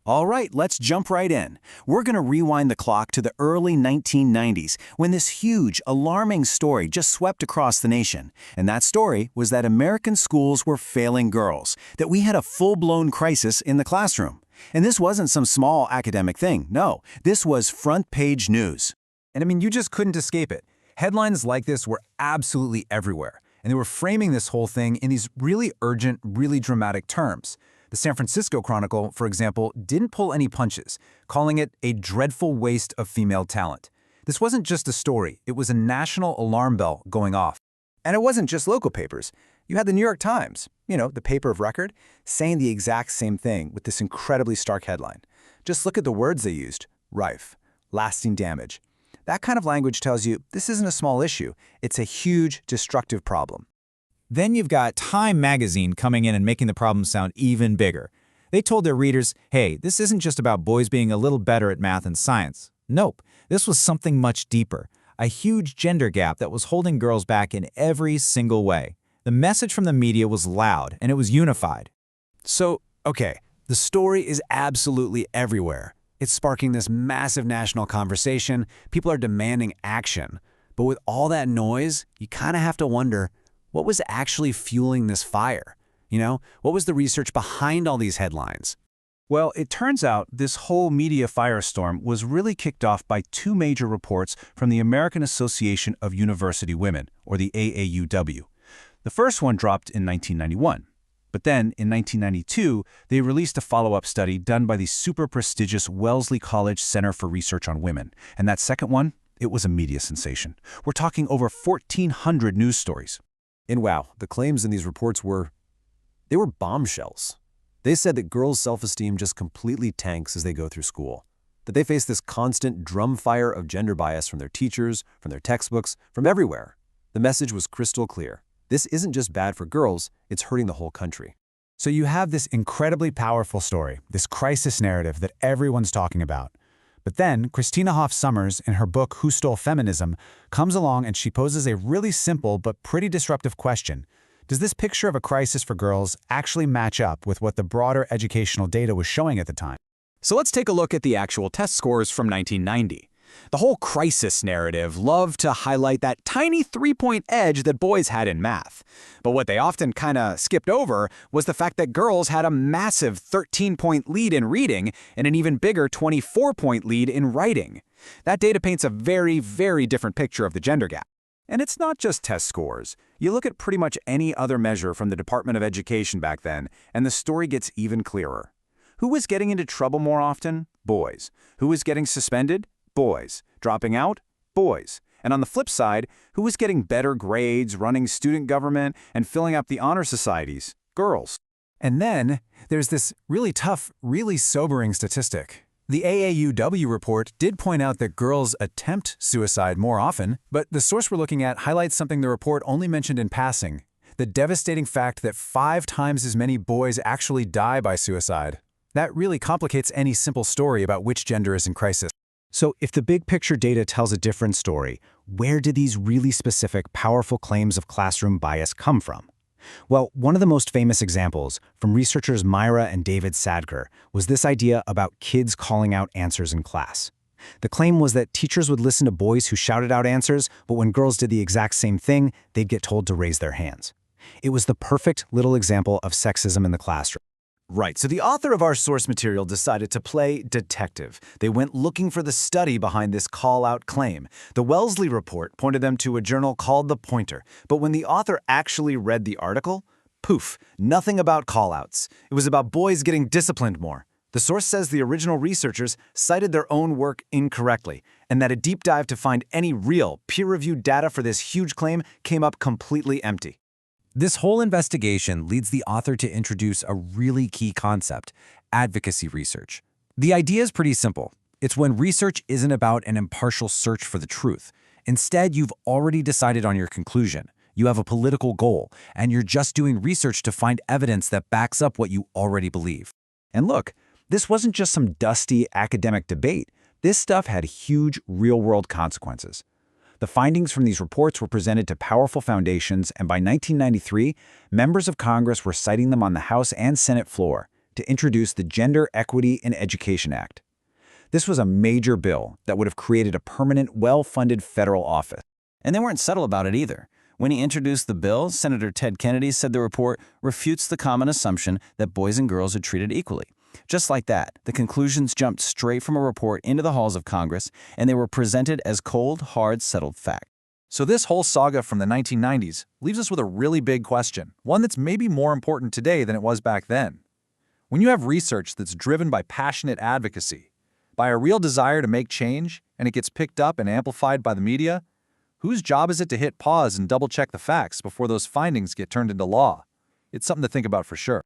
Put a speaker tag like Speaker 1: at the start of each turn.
Speaker 1: All right, let's jump right in. We're going to rewind the clock to the early 1990s when this huge, alarming story just swept across the nation. And that story was that American schools were failing girls, that we had a full-blown crisis in the classroom. And this wasn't some small academic thing. No, this was front-page news.
Speaker 2: And I mean, you just couldn't escape it. Headlines like this were absolutely everywhere. And they were framing this whole thing in these really urgent, really dramatic terms. The San Francisco Chronicle, for example, didn't pull any punches, calling it a dreadful waste of female talent. This wasn't just a story, it was a national alarm bell going off.
Speaker 3: And it wasn't just local papers. You had the New York Times, the paper of record, saying the exact same thing with this incredibly stark headline. Just look at the words they used: rife, lasting damage. That kind of language tells you this isn't a small issue, it's a huge, destructive problem.
Speaker 2: Then you've got Time magazine coming in and making the problem sound even bigger. They told their readers, hey, this isn't just about boys being a little better at math and science. Nope, this was something much deeper, a huge gender gap that was holding girls back in every single way. The message from the media was loud, and it was unified.
Speaker 3: So, okay, the story is absolutely everywhere. It's sparking this massive national conversation. People are demanding action. But with all that noise, you kind of have to wonder, what was actually fueling this fire? What was the research behind all these headlines?
Speaker 1: Well, it turns out this whole media firestorm was really kicked off by two major reports from the American Association of University Women, or the AAUW. The first one dropped in 1991. But then, in 1992, they released a follow-up study done by the super prestigious Wellesley College Center for Research on Women. And that second one, it was a media sensation. We're talking over 1,400 news stories.
Speaker 3: And wow, the claims in these reports were bombshells. They said that girls' self-esteem just completely tanks as they go through school, that they face this constant drumfire of gender bias from their teachers, from their textbooks, from everywhere. The message was crystal clear. This isn't just bad for girls, it's hurting the whole country.
Speaker 2: So you have this incredibly powerful story, this crisis narrative that everyone's talking about. But then, Christina Hoff Sommers, in her book Who Stole Feminism, comes along and she poses a really simple but pretty disruptive question. Does this picture of a crisis for girls actually match up with what the broader educational data was showing at the time?
Speaker 4: So let's take a look at the actual test scores from 1990. The whole crisis narrative loved to highlight that tiny 3-point edge that boys had in math. But what they often kind of skipped over was the fact that girls had a massive 13-point lead in reading and an even bigger 24-point lead in writing. That data paints a very, very different picture of the gender gap.
Speaker 1: And it's not just test scores. You look at pretty much any other measure from the Department of Education back then, and the story gets even clearer. Who was getting into trouble more often? Boys. Who was getting suspended? Boys. Dropping out? Boys. And on the flip side, who was getting better grades, running student government, and filling up the honor societies? Girls.
Speaker 2: And then, there's this really tough, really sobering statistic. The AAUW report did point out that girls attempt suicide more often, but the source we're looking at highlights something the report only mentioned in passing: the devastating fact that 5 times as many boys actually die by suicide. That really complicates any simple story about which gender is in crisis.
Speaker 1: So if the big picture data tells a different story, where did these really specific, powerful claims of classroom bias come from? Well, one of the most famous examples, from researchers Myra and David Sadker, was this idea about kids calling out answers in class. The claim was that teachers would listen to boys who shouted out answers, but when girls did the exact same thing, they'd get told to raise their hands. It was the perfect little example of sexism in the classroom. Right, so the author of our source material decided to play detective. They went looking for the study behind this call-out claim. The Wellesley report pointed them to a journal called The Pointer, but when the author actually read the article, poof, nothing about call-outs. It was about boys getting disciplined more. The source says the original researchers cited their own work incorrectly, and that a deep dive to find any real, peer-reviewed data for this huge claim came up completely empty.
Speaker 2: This whole investigation leads the author to introduce a really key concept: advocacy research. The idea is pretty simple. It's when research isn't about an impartial search for the truth. Instead, you've already decided on your conclusion. You have a political goal, and you're just doing research to find evidence that backs up what you already believe.
Speaker 1: And look, this wasn't just some dusty academic debate. This stuff had huge, real-world consequences. The findings from these reports were presented to powerful foundations, and by 1993, members of Congress were citing them on the House and Senate floor.
Speaker 2: to introduce the Gender Equity in Education Act. This was a major bill that would have created a permanent, well-funded federal office.
Speaker 5: And they weren't subtle about it either. When he introduced the bill, Senator Ted Kennedy said the report refutes the common assumption that boys and girls are treated equally. Just like that, the conclusions jumped straight from a report into the halls of Congress, and they were presented as cold, hard, settled fact.
Speaker 6: So this whole saga from the 1990s leaves us with a really big question, one that's maybe more important today than it was back then. When you have research that's driven by passionate advocacy, by a real desire to make change, and it gets picked up and amplified by the media, whose job is it to hit pause and double-check the facts before those findings get turned into law? It's something to think about for sure.